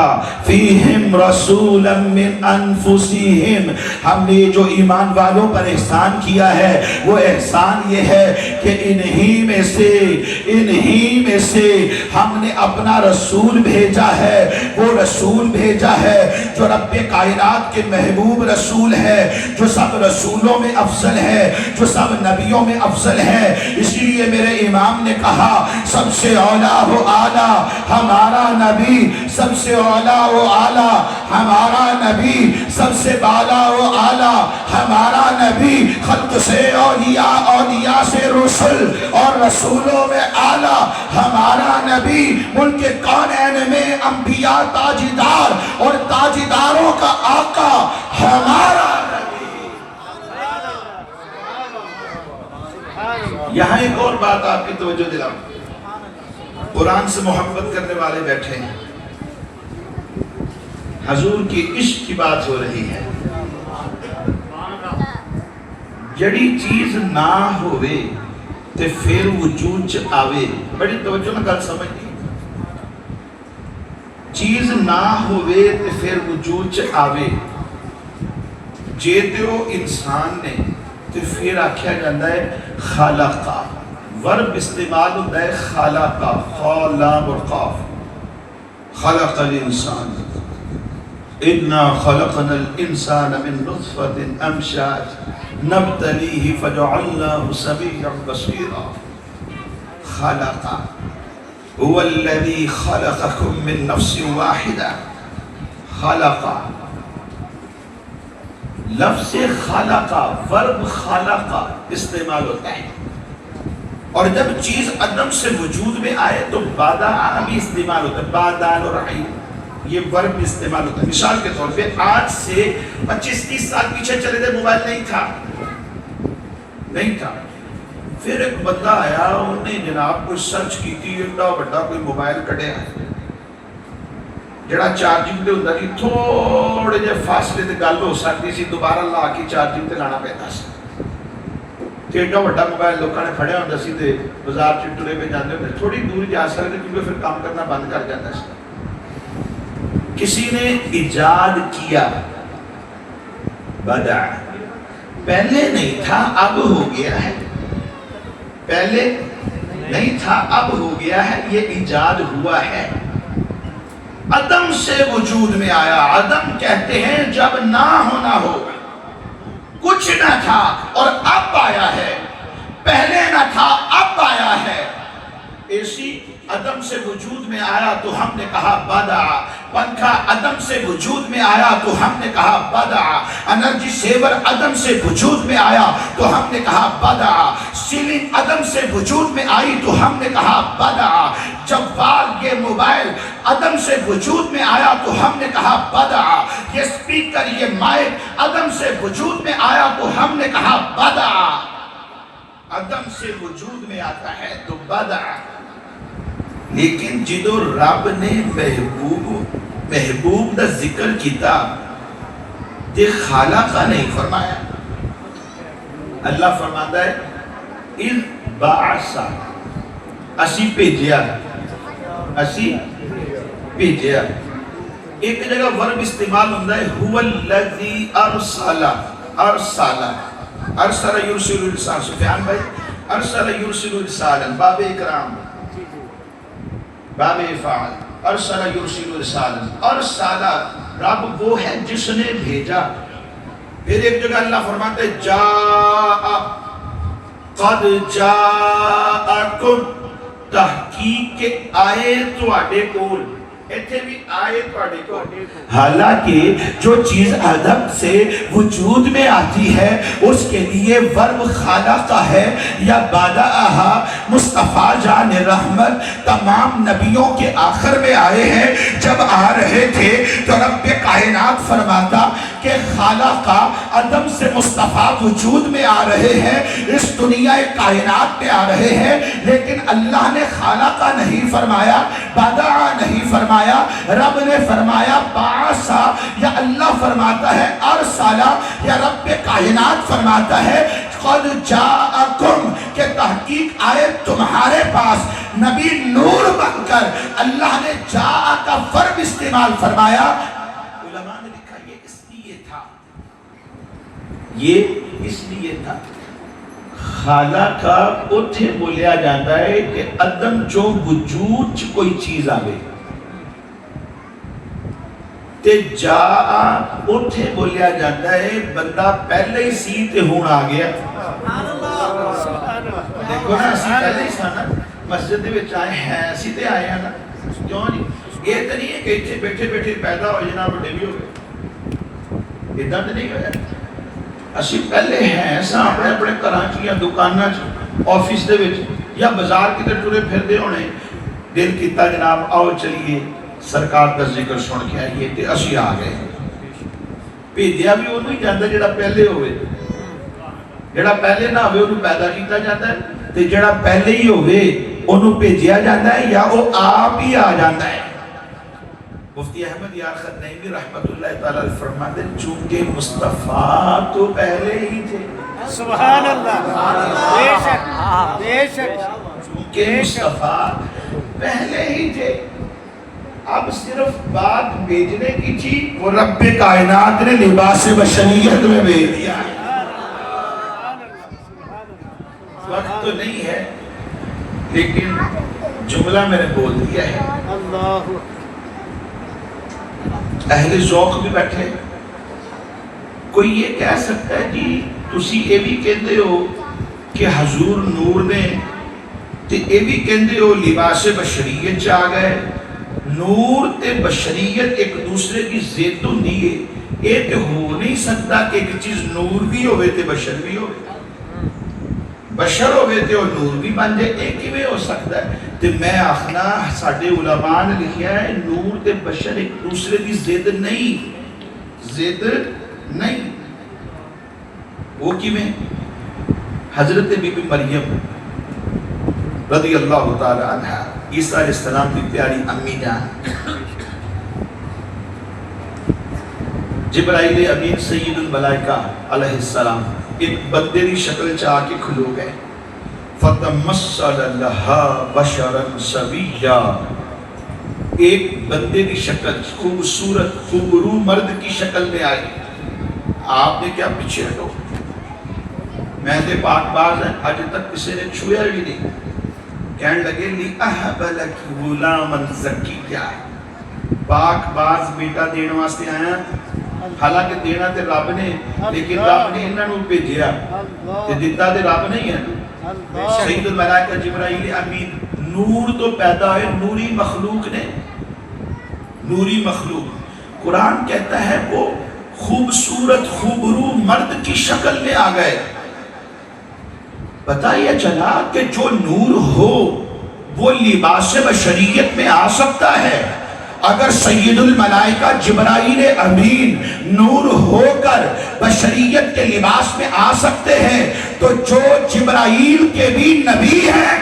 فِيهِمْ رَسُولًا مِّنْ أَنفُسِهِمْ، ہم نے جو ایمان والوں پر احسان کیا ہے وہ احسان یہ ہے کہ انہی میں سے ہم نے اپنا رسول بھیجا ہے۔ وہ رسول بھیجا ہے جو رب کائنات کے محبوب رسول ہے، جو سب رسولوں میں افضل ہے، جو سب نبیوں میں افضل ہے۔ اسی لیے میرے امام نے کہا سب سے اولیٰ و اعلیٰ ہمارا نبی، سب سے اولیٰ و اعلیٰ ہمارا نبی، سب سے بالا و اعلیٰ ہمارا نبی، خلق سے اولیاء، اولیاء سے رسول اور رسولوں میں اعلیٰ ہمارا نبی، ملک کونین میں انبیاء تاجدار اور تاجداروں کا آقا ہمارا نبی۔ یہاں ایک اور بات آپ کی توجہ دلاؤں، قرآن سے محبت کرنے والے بیٹھے ہیں، حضور کی عشق کی بات ہو رہی ہے۔ جڑی چیز نہ ہوئے تے پھر وجود چ آوے، بڑی توجہ نہ گل سمجھنی، چیز نہ ہوئے تے پھر وجود چ آوے، جے تے وہ انسان نے تے پھر آکھیا جاندہ ہے خالقہ، ورب استعمال ہوتا ہے خالقہ، خا لام اور قاف، خلق الانسان، اِنَّا خَلَقْنَا الْإِنسَانَ مِن نُطْفَةٍ أَمْشَاجٍ نَبْتَلِيهِ فَجَعَلْنَاهُ سَمِيعًا بَصِيرًا۔ خَلَقَ هُوَ الَّذِي خَلَقَكُم مِّن نَفْسٍ وَاحِدَةٍ۔ خَلَقَ لفظ خَلَقَ، ورب خَلَقَ استعمال ہوتا ہے، اور جب چیز عدم سے وجود میں آئے تو بادہ بھی استعمال ہوتا ہے، بادان اور عین، یہ ورب استعمال ہوتا ہے۔ مثال کے طور پہ آج سے 25-30 سال پیچھے چلے تھے، موبائل نہیں تھا، پھر ایک بندہ آیا، انہوں نے جناب کوئی سرچ کی تھی، اتنا بڑا کوئی موبائل کٹے ہے جڑا چارجنگ دے ہوتا تھی، تھوڑے جے فاصلے تے گل ہو سکتی سی، دوبارہ لا کے چارجنگ تے لانا پیدا سی۔ ایڈا بڑا موبائل لوگوں نے پھڑیا ہوتا سی تے بازار چ ٹرے پہ جاندے ہوندے، تھوڑی دور جا سکتے کیونکہ پھر کام کرنا بند کر جاتا سی۔ کسی نے ایجاد کیا، بدع، پہلے نہیں تھا اب ہو گیا ہے، پہلے نہیں تھا اب ہو گیا ہے، یہ ایجاد ہوا ہے، عدم سے وجود میں آیا۔ عدم کہتے ہیں جب نہ ہونا ہو، کچھ نہ تھا اور اب آیا ہے، پہلے نہ تھا اب آیا ہے۔ اسی عدم سے وجود میں آیا تو ہم نے کہا بدع، پنکھا عدم سے وجود میں آیا تو ہم نے کہا بدع، انرجی سیور عدم سے وجود میں آیا تو ہم نے کہا بدع، سیلنگ عدم سے وجود میں آئی تو ہم نے کہا بدع، جوال یہ موبائل عدم سے وجود میں آیا تو ہم نے کہا بدع، یہ سپیکر یہ مائک عدم سے وجود میں آیا تو ہم نے کہا بدع۔ عدم سے وجود میں آتا ہے تو بدع، لیکن جدو رب نے محبوب دا ذکر کیتا تے خالقہ نہیں فرمایا۔ اللہ فرماتا ہے اِذْ بَعَثَ، اسی بھیجیا، اسی بھیجیا۔ ایک جگہ ورب استعمال ہوتا ہے هُوَ الَّذِي أَرْسَلَ، ارسل یرسل ارسال، سفیان بھائی ارسل یرسل ارسالا، باب اکرام، باب افعال، ارسل یرسل ارسالا، ارسالا رب وہ ہے جس نے بھیجا۔ پھر ایک جگہ اللہ فرماتے جاء قد جاءکم تحقیق کے آئے تواڈے کول، ایتھے بھی آئے تواڈے کول۔ حالانکہ جو چیز عدم سے وجود میں آتی ہے اس کے لیے ورب خالق ہے یا بادآہا، مصطفیٰ جان رحمت تمام نبیوں کے آخر میں آئے ہیں۔ جب آ رہے تھے تو رب کائنات فرماتا کہ خالقہ عدم سے مصطفیٰ وجود میں آ رہے ہیں، اس دنیا کائنات میں آ رہے ہیں، لیکن اللہ نے خالقہ نہیں فرمایا، بادآ نہیں فرمایا، رب نے فرمایا بعثا، یا اللہ فرماتا ہے ارسالہ، یا رب کائنات فرماتا ہے قد جاءکم، کہ تحقیق آئے تمہارے پاس نبی نور بن کر۔ اللہ نے جاء کا ورب استعمال فرمایا، علماء نے لکھا یہ اس لیے تھا، یہ اس لیے تھا خالق کا اتھے بولیا جاتا ہے کہ عدم جو وجود چ کوئی چیز آوے، تے جا اتھے بولیا جاتا ہے بندہ پہلے ہی سی تے ہون آ گیا۔ دیکھو نا اسی پہلے ہی سانا مسجد دے وچ آئے ہیں، اسی تے آئے ہیں نا، کیوں نہیں؟ یہ تو نہیں ہے کہ اتھے بیٹھے بیٹھے پیدا ہو جنا بڑے بھی ہو گئے، ادھا تو نہیں ہویا۔ اسی پہلے ہیں سا اپنے اپنے کراچی یا دکانہ آفس دے وچ یا بازار کی تے ٹرے پھر دے ہونے، دل کیتا جناب آؤ چلیے سرکار کا ذکر سن کے آئیے، تے اسی آ گئے۔ بھیجیا بھی انہوں ہی جاندہ جڑا پہلے ہوئے، جڑا پہلے نہ ہوئے انہوں پیدا کیتا جاتا ہے، تے جڑا پہلے ہی ہوئے انہوں بھیجیا جاتا ہے یا وہ آپ ہی آ جاتا ہے۔ مفتی احمد یار خدنیوی رحمت اللہ تعالیٰ فرماتے ہیں چونکہ مصطفیٰ تو پہلے ہی تھے، سبحان اللہ، بے شک بے شک، چونکہ مصطفیٰ پہلے ہی تھے، اب صرف بات بھیجنے کی تھی، وہ رب کائنات نے لباس بشریت میں بھیج دیا ہے۔ وقت تو نہیں ہے لیکن جملہ میں نے بول دیا ہے۔ اہل ذوق بھی بیٹھے، کوئی یہ کہہ سکتا ہے جی تسی یہ بھی کہندے ہو کہ حضور نور نے، تے یہ بھی کہندے ہو لباس بشریت چاہ گئے۔ نور تے بشریت ایک دوسرے کی ضد ہوندی ہے، یہ تے ہو نہیں سکتا کہ ایک چیز نور بھی ہوئے تے بشر بھی ہوئے، بشر ہوئے تے اور نور بھی بن جائے، ایک ہی میں ہو سکتا ہے۔ تے میں آخنا ساڑھے علماء نے لکھیا ہے نور تے بشر ایک دوسرے کی ضد نہیں، ضد نہیں۔ وہ کی میں حضرت بی بی مریم رضی اللہ تعالی عنہ، عیسیٰ علیہ السلام کی پیاری امی جان، جبرائیل امین سید الملائکہ علیہ السلام ایک بندے دی شکل چاہ کے کھلو گئے، فتمثل لها بشرا سویا، ایک بندے دی شکل خوبصورت خوبرو مرد کی شکل میں آئی۔ آپ نے کیا پیچھے ہٹو، میں تے پاک باز ہیں، آج تک کسی نے چھویا بھی نہیں۔ کہنے لگے لِأَحَبَ لَكِ غُلَامًا زَكِيًّا، پاک باز بیٹا دین واسطے آیا، حالانکہ دینا تے رب نے، لیکن رب نے انہاں نوں بھیجیا تے دتا تے رب نہیں ہے۔ سید الملائکہ جبرائیل امین نور تو پیدا ہوئے، نوری مخلوق نے، نوری مخلوق۔ قرآن کہتا ہے وہ خوبصورت خوبرو مرد کی شکل میں آ گئے۔ پتہ یہ چلا کہ جو نور ہو وہ لباس بشریت میں آ سکتا ہے۔ اگر سید الملائکہ جبرائیل امین نور ہو کر بشریت کے لباس میں آ سکتے ہیں تو جو جبرائیل کے بھی نبی ہیں،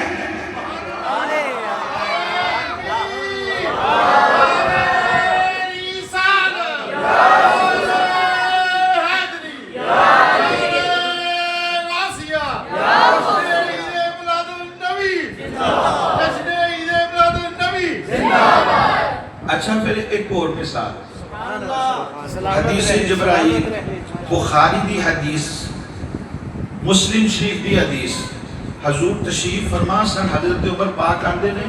اچھا پھر ایک اور مثال، حدیث جبرائیل، بخاری دی حدیث، مسلم شریف دی حدیث، حضور تشریف فرما سن، حضرت عمر پاک آندے نے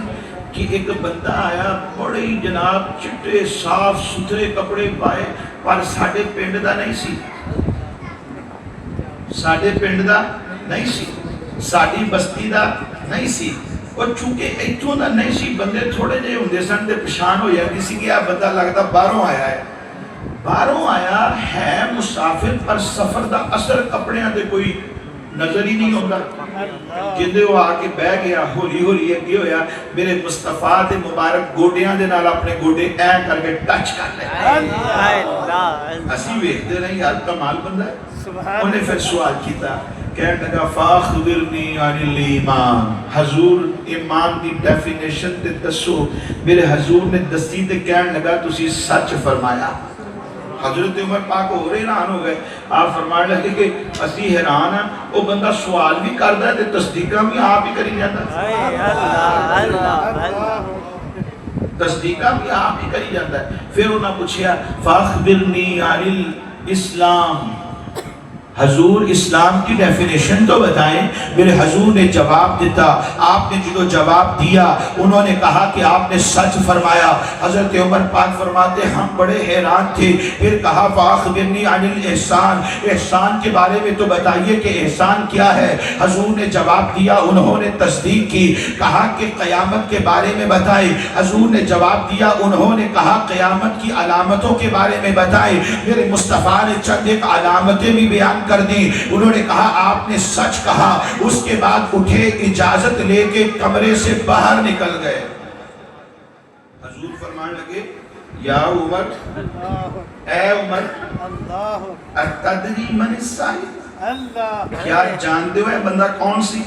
کہ ایک بندہ آیا بڑے جناب چٹے صاف ستھرے کپڑے پائے، پر ساڑھے پنڈ دا نہیں سی، ساڑھے پنڈ دا نہیں سی۔ ساڑی بستی دا نہیں سی، اور چونکہ ایتھوں دا نہیں سی، بندے تھوڑے جے ہوندے سن تے پہچان ہو جاندی سی کہ بندہ لگتا باہروں آیا ہے، باہروں آیا ہے مسافر پر سفر دا اثر کپڑیاں دے کوئی نظر ہی نہیں ہوتا، جندے وہ آ کے بہ گیا ہولی ہولی یہ ہویا میرے مصطفیٰ دے مبارک گوڑیاں دے نال اپنے گوڑے این کر کے ٹچ کر لے، اسی ویکھتے رہے یار کمال بندہ ہے۔ انہیں پھر سوال کیتا، کہنے لگا فاخبرنی عن الایمان، حضور ایمان دی ڈیفینیشن تے دسو، میرے حضور نے دسی تے کہنے لگا تسی سچ فرمایا۔ حضرت عمر پاک ہو رہے حیران ہو گئے، آپ فرمانے لگے کہ اسی حیران ہیں، وہ بندہ سوال بھی کرتا ہے تے تصدیقہ بھی آپ ہی کری جاتا ہے، تصدیقہ بھی آپ ہی کری جاتا ہے۔ پھر انہوں نے پوچھیا فاخبرنی عن الاسلام، حضور اسلام کی ڈیفینیشن تو بتائیں۔ میرے حضور نے جواب دیتا، آپ نے جو جواب دیا انہوں نے کہا کہ آپ نے سچ فرمایا۔ حضرت عمر پاک فرماتے ہم بڑے حیران تھے، پھر کہا فاخبرنی عن الاحسان، احسان کے بارے میں تو بتائیے کہ احسان کیا ہے۔ حضور نے جواب دیا، انہوں نے تصدیق کی، کہا کہ قیامت کے بارے میں بتائیں۔ حضور نے جواب دیا، انہوں نے کہا قیامت کی علامتوں کے بارے میں بتائیں۔ میرے مصطفیٰ نے چند ایک علامتیں بھی بیان کر دی، انہوں نے کہا آپ نے سچ کہا۔ اس کے بعد اٹھے، اجازت لے کے کمرے سے باہر نکل گئے۔ حضور فرمان لگے یا عمر، اے عمر، اتدری من السائل، کیا جانتے ہو بندہ کون سی؟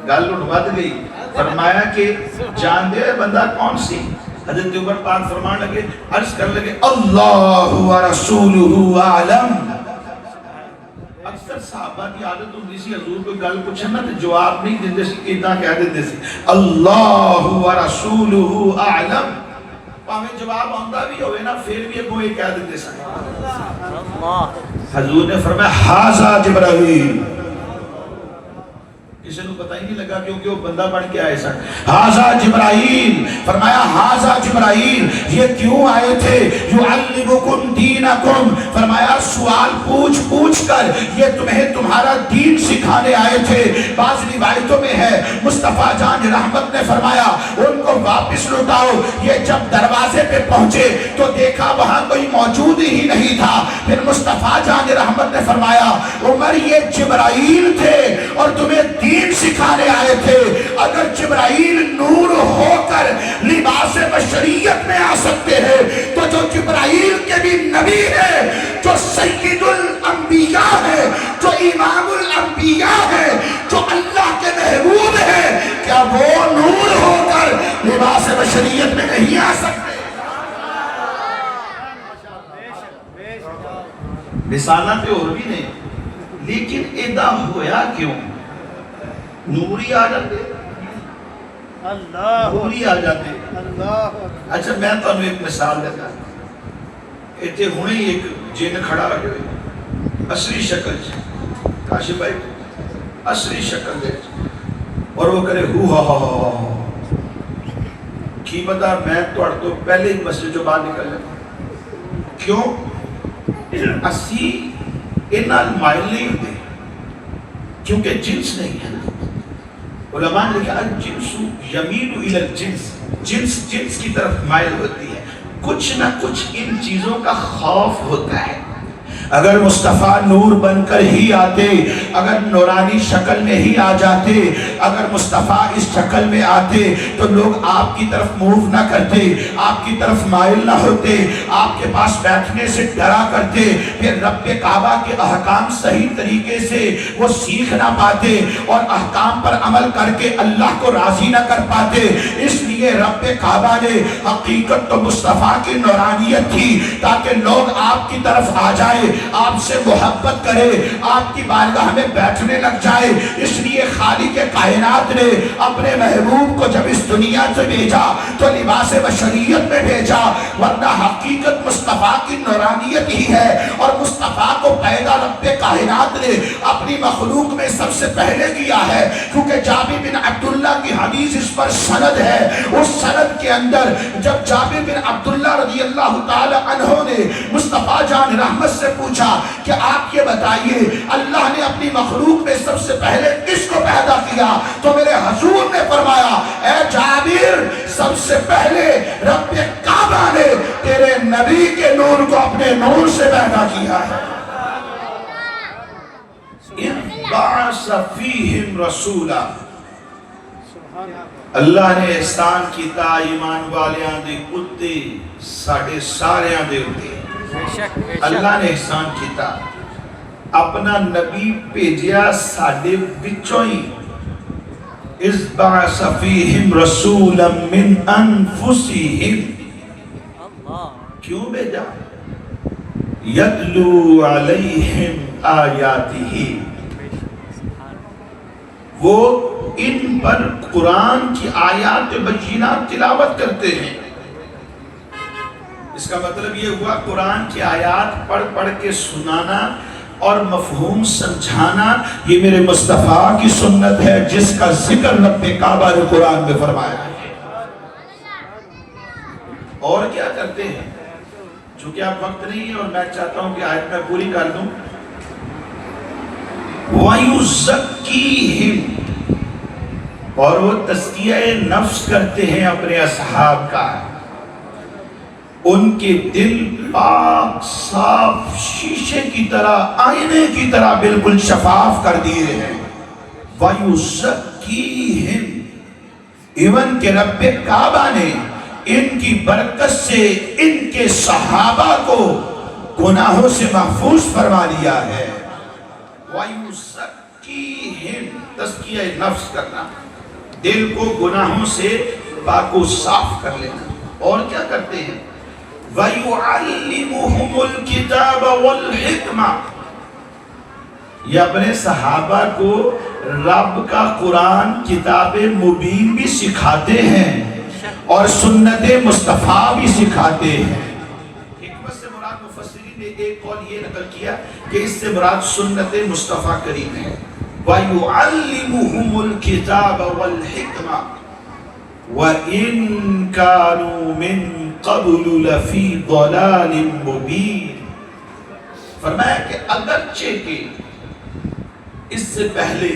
گل اٹھ گئی، فرمایا کہ جانتے ہو بندہ کون سی؟ حضرت عمر پاک فرمان لگے، عرض کر لگے اللہ و رسولہ اعلم۔ اکثر صحابہ کی عادت ہوتی سی حضور کوئی گل پوچھے نا تو جواب نہیں دیندے سی، اتنا کہہ دیندے سی اللہ و رسولہ اعلم، پاہمیں جواب آندا بھی ہوئے نا پھر بھی کوئی کہہ دیندے سی۔ حضور نے فرمایا ھذا جبرائیل، کسی نے پتہ ہی نہیں لگا کیونکہ وہ بندہ بن کے آئے سن۔ ھذا جبرائیل، فرمایا ھذا جبرائیل، یہ کیوں آئے تھے؟ یعلمکم دینکم، فرمایا سوال پوچھ پوچھ کر یہ تمہیں تمہارا دین سکھانے آئے تھے۔ بعض روایتوں میں ہے مصطفیٰ جان رحمت نے فرمایا ان کو واپس لوٹاؤ۔ یہ جب دروازے پہ پہنچے تو دیکھا وہاں کوئی موجود ہی نہیں تھا۔ پھر مصطفیٰ جان رحمت نے فرمایا عمر یہ جبرائیل تھے اور تمہیں دین سکھانے آئے تھے۔ اگر جبرائیل نور ہو کر لباس بشریت میں آ سکتے ہیں تو جو جبرائیل کے بھی نبی ہے، جو سید الانبیاء ہے، جو امام الانبیاء ہے، جو اللہ کے محبوب ہے، کیا وہ نور ہو کر لباس بشریت میں نہیں آ سکتے؟ مثالات اور بھی نہیں، لیکن ایدہ ہویا کیوں؟ نوری آ جاتے، نوری آ جاتے۔ اچھا میں تو انہوں ایک مثال دیتا، ایتے ہونے ہی ایک جن کھڑا رکھے ہوئے اصلی شکل کاشف بھائی، اصلی شکل دے اور وہ کرے ہو ہا ہا ہا، کی بتا میں تو پہلے ہی مسجد جو باہر نکل جاتا۔ کیوں؟ اسی انال مائل نہیں ہوتے کیونکہ جنس نہیں ہے۔ علماء نے لکھا الجنس یمین الی الجنس، جنس جنس کی طرف مائل ہوتی ہے، کچھ نہ کچھ ان چیزوں کا خوف ہوتا ہے۔ اگر مصطفیٰ نور بن کر ہی آتے، اگر نورانی شکل میں ہی آ جاتے، اگر مصطفیٰ اس شکل میں آتے تو لوگ آپ کی طرف موو نہ کرتے، آپ کی طرف مائل نہ ہوتے، آپ کے پاس بیٹھنے سے ڈرا کرتے، پھر رب کعبہ کے احکام صحیح طریقے سے وہ سیکھ نہ پاتے اور احکام پر عمل کر کے اللہ کو راضی نہ کر پاتے۔ اس لیے رب کعبہ نے حقیقت تو مصطفیٰ کی نورانیت تھی تاکہ لوگ آپ کی طرف آ جائے، آپ سے محبت کرے، آپ کی بارگاہ میں بیٹھنے لگ جائے۔ اس لیے خالق کائنات نے اپنے محبوب کو جب اس دنیا سے بھیجا تو لباس بشریت میں بھیجا، ورنہ حقیقت مصطفیٰ کی نورانیت ہی ہے۔ اور مصطفیٰ کو پیدا رب کائنات نے اپنی مخلوق میں سب سے پہلے کیا ہے، کیونکہ جابر بن عبداللہ کی حدیث اس پر سند ہے۔ اس سند کے اندر جب جابر بن عبداللہ رضی اللہ تعالی عنہ نے مصطفیٰ جان رحمت سے پوچھا کہ آپ یہ بتائیے اللہ نے اپنی مخلوق میں سب سے پہلے کس کو پیدا کیا، تو میرے حضور نے فرمایا اے جابر سب سے پہلے رب کعبہ نے تیرے نبی کے نور کو اپنے نور سے پیدا کیا ہے۔ اِذْ بَعَثَ فِيهِمْ رَسُولًا، اللہ نے احسان کیتا ایمان والیاں دے اُتے ساڑھے ساریاں دے اُتے اللہ نے احسان کیتا اپنا نبی بھیجیا ساڑھے بچوں ہی۔ اِذْ بَعَثَ فِيهِمْ رَسُولًا مِّنْ أَنفُسِهِمْ، کیوں بھیجا؟ يَتْلُو عَلَيْهِمْ آیاتِهِ، وہ ان پر قرآن کی آیات بینات تلاوت کرتے ہیں۔ اس کا مطلب یہ ہوا قرآن کی آیات پڑھ پڑھ کے سنانا اور مفہوم سمجھانا یہ میرے مصطفیٰ کی سنت ہے، جس کا ذکر رب کعبہ نے قرآن میں فرمایا ہے۔ اور کیا کرتے ہیں؟ چونکہ اب وقت نہیں ہے اور میں چاہتا ہوں کہ آیت میں پوری کر دوں۔ وَيُزَكِّيهِمْ، اور وہ تزکیہ نفس کرتے ہیں اپنے اصحاب کا، ان کے دل پاک صاف شیشے کی طرح آئینے کی طرح بالکل شفاف کر دیے ہیں۔ وَيُزَكِّيهِمْ، ایون کہ رب کعبہ نے ان کی برکت سے ان کے صحابہ کو گناہوں سے محفوظ فرما دیا ہے۔ وَيُزَكِّيهِمْ، تزکیہ نفس کرنا، دل کو گناہوں سے پاک و صاف کر لینا۔ اور کیا کرتے ہیں؟ وَيُعَلِّمُهُمُ الْكِتَابَ وَالْحِكْمَةَ، یہ اپنے صحابہ کو رب کا قرآن کتاب مبین بھی سکھاتے ہیں اور سنت مصطفیٰ بھی سکھاتے ہیں۔ حکمت سے مراد مفسرین نے ایک قول یہ نقل کیا کہ اس سے مراد سنت مصطفیٰ کریم ہے۔ وَيُعَلِّمُهُمُ الْكِتَابَ وَالْحِكْمَةَ وَإِن كَانُوا مِن قَبْلُ لَفِي ضَلَالٍ مُبِينٍ، فرمایا کہ اگرچہ کہ اس سے پہلے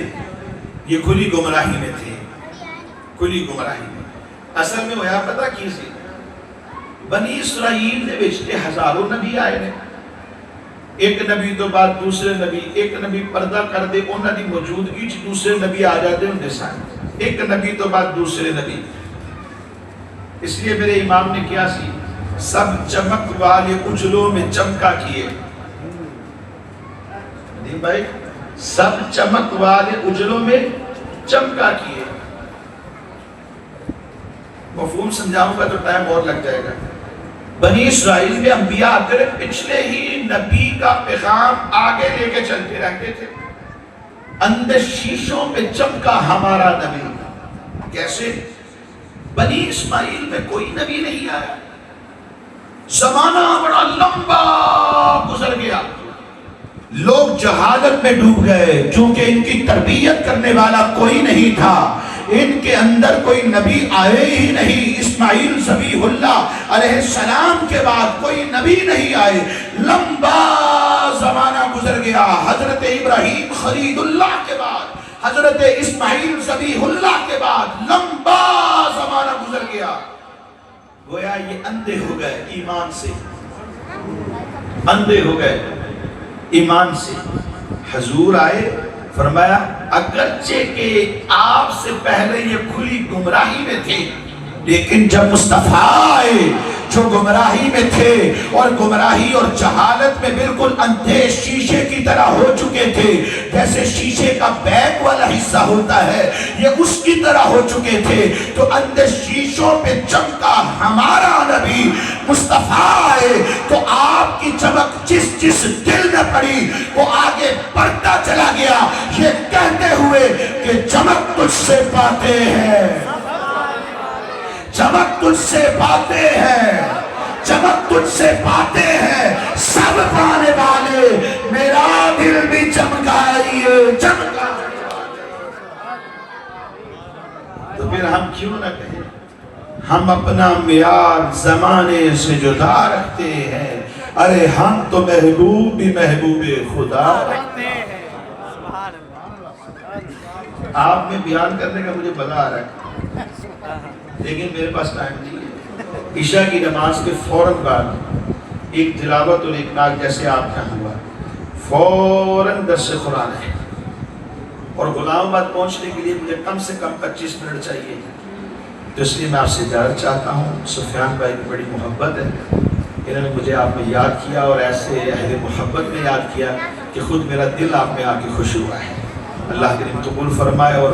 یہ کھلی گمراہی میں تھے، کھلی گمراہی میں، اصل میں ہویا پتہ کی سی بنی اسرائیل نے بیچتے ہزاروں نبی آئے نے، ایک نبی تو بعد دوسرے نبی، ایک نبی پردہ کر دے انہاں دی موجودگی چ دوسرے نبی آ جاتے ہوں دے سائیں، ایک نبی تو بعد دوسرے نبی۔ اس لیے میرے امام نے کیا سی سب چمک والے اجلوں میں چمکا کیے، ندیم بھائی سب چمک والے اجلوں میں چمکا کیے۔ مفہوم سمجھاؤں گا تو ٹائم اور لگ جائے گا۔ بنی اسرائیل میں انبیاء آتے پچھلے ہی نبی کا پیغام آگے لے کے چلتے رہتے تھے۔ اندر شیشوں پہ چمکا ہمارا نبی، کیسے؟ بنی اسماعیل میں کوئی نبی نہیں آیا، زمانہ بڑا لمبا گزر گیا، لوگ جہالت میں ڈوب گئے چونکہ ان کی تربیت کرنے والا کوئی نہیں تھا، ان کے اندر کوئی نبی آئے ہی نہیں۔ اسماعیل ذبیح اللہ علیہ السلام کے بعد کوئی نبی نہیں آئے، لمبا زمانہ گزر گیا۔ حضرت ابراہیم خلیل اللہ کے بعد، حضرت اسماعیل ذبیح اللہ کے بعد لمبا زمانہ گزر گیا، گویا یہ اندھے ہو گئے ایمان سے، اندھے ہو گئے ایمان سے۔ حضور آئے، فرمایا اگرچہ کہ آپ سے پہلے یہ کھلی گمراہی میں تھے، لیکن جب مصطفیٰ آئے جو گمراہی میں تھے اور گمراہی اور جہالت میں بالکل اندھے شیشے کی طرح ہو چکے تھے، جیسے شیشے کا بیک والا حصہ ہوتا ہے یہ اس کی طرح ہو چکے تھے، تو اندھے شیشوں پہ چمکا ہمارا نبی مصطفیٰ آئے تو آپ کی چمک جس جس دل میں پڑی وہ آگے بڑھتا چلا گیا، یہ کہتے ہوئے کہ چمک تجھ سے پاتے ہیں، چمک تجھ سے پاتے ہیں، چمک تجھ سے پاتے ہیں سب پانے والے، میرا دل بھی چمکائیے، چمکا۔ تو پھر ہم کیوں نہ کہیں ہم اپنا معیار زمانے سے جدا رکھتے ہیں، ارے ہم تو محبوب بھی محبوب خدا رکھتے ہیں۔ سبحان اللہ۔ آپ میں بیان کرنے کا مجھے مزہ آ رہا ہے، لیکن میرے پاس ٹائم نہیں ہے۔ عشاء کی نماز کے فوراً بعد ایک تلاوت اور ایک ناک جیسے آپ کا ہوا، فوراً درس قرآن ہے، اور غلام آباد پہنچنے کے لیے مجھے کم سے کم 25 منٹ چاہیے، تو اس لیے میں آپ سے اجازت چاہتا ہوں۔ سفیان بھائی کی بڑی محبت ہے، انہوں نے مجھے آپ میں یاد کیا، اور ایسے اہل محبت میں یاد کیا کہ خود میرا دل آپ میں آ کے خوش ہوا ہے۔ اللہ کریم قبول فرمائے، اور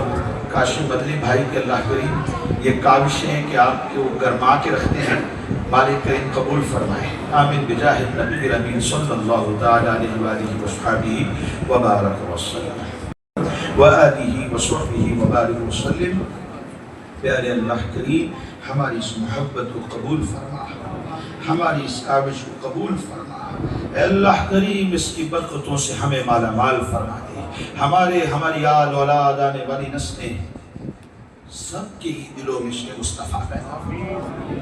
کاشم بدلی بھائی کے اللہ کریم یہ کاوشیں ہیں کہ آپ کو گرما کے رکھتے ہیں، مالک کریم قبول فرمائے۔ آمین بجاہ النبی الامین صلی اللہ تعالی علیہ وآلہ وصحبہ وبارک وسلم وآلہ وصحبہ وبارک وسلم۔ پیارے اللہ کریم ہماری اس محبت کو قبول فرما، ہماری اس کاوش کو قبول فرما۔ اے اللہ کریم اس کی برکتوں سے ہمیں مالا مال فرما دے، ہماری آل اولاد آنے والی نسلیں سب کے ہی دلوں میں عشق مصطفیٰ پیدا فرما،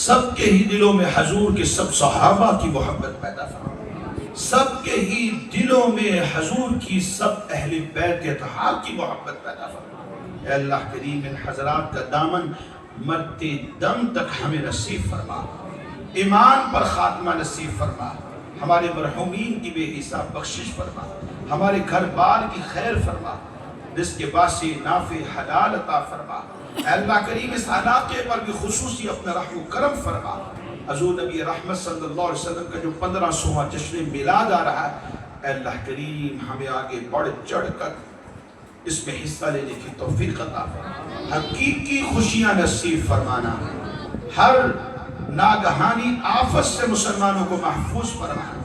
سب کے ہی دلوں میں حضور کے سب صحابہ کی محبت پیدا فرما، سب کے ہی دلوں میں حضور کی سب اہل بیت کے اتحاد کی محبت پیدا فرما۔ اے اللہ کریم ان حضرات کا دامن مرتے دم تک ہمیں نصیب فرما، ایمان پر خاتمہ نصیب فرما، ہمارے مرحومین کی بے حساب بخشش فرما، ہمارے گھر بار کی خیر فرما، رزق باسی نافع حلال عطا فرما۔ اے اللہ کریم اس علاقے پر بھی خصوصی اپنا رحم و کرم فرما۔ حضور نبی رحمت صلی اللہ علیہ وسلم کا جو 1500واں جشن میلاد آ رہا ہے، اے اللہ کریم ہمیں آگے بڑھ چڑھ کر اس میں حصہ لینے کی توفیق عطا فرما، حقیقی خوشیاں نصیب فرمانا، ہر ناگہانی آفت سے مسلمانوں کو محفوظ فرمانا۔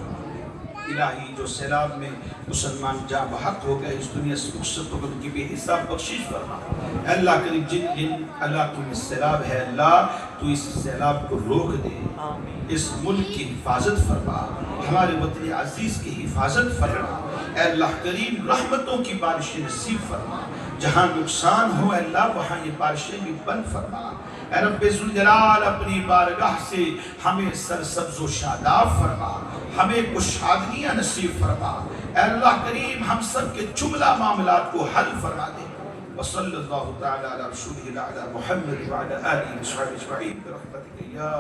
الہی جو سیلاب میں مسلمان جاں بحق ہو گئے، اس دنیا سے رخصت ہو گئے، ان کی بے حساب بخشش فرما۔ اے اللہ کریم جن علاقوں میں سیلاب ہے، اللہ تو اس سیلاب کو روک دے، اس ملک کی حفاظت فرما، ہمارے وطن عزیز کی حفاظت فرما۔ اے اللہ کریم رحمتوں کی بارشیں نصیب فرما، جہاں نقصان ہو اے اللہ وہاں یہ بارشیں بھی بند فرما۔ اے رب ذوالجلال اپنی بارگاہ سے ہمیں سرسبز و شاداب فرما، ہمیں کشادگیاں نصیب فرما۔ اے اللہ کریم ہم سب کے جملہ معاملات کو حل فرما دے۔ وصلی اللہ تعالی علی رسولہ الاعلی محمد وعلی آلہ وصحبہ اجمعین برحمتک یا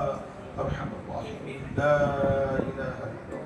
ارحم الراحمین۔ لا الہ الا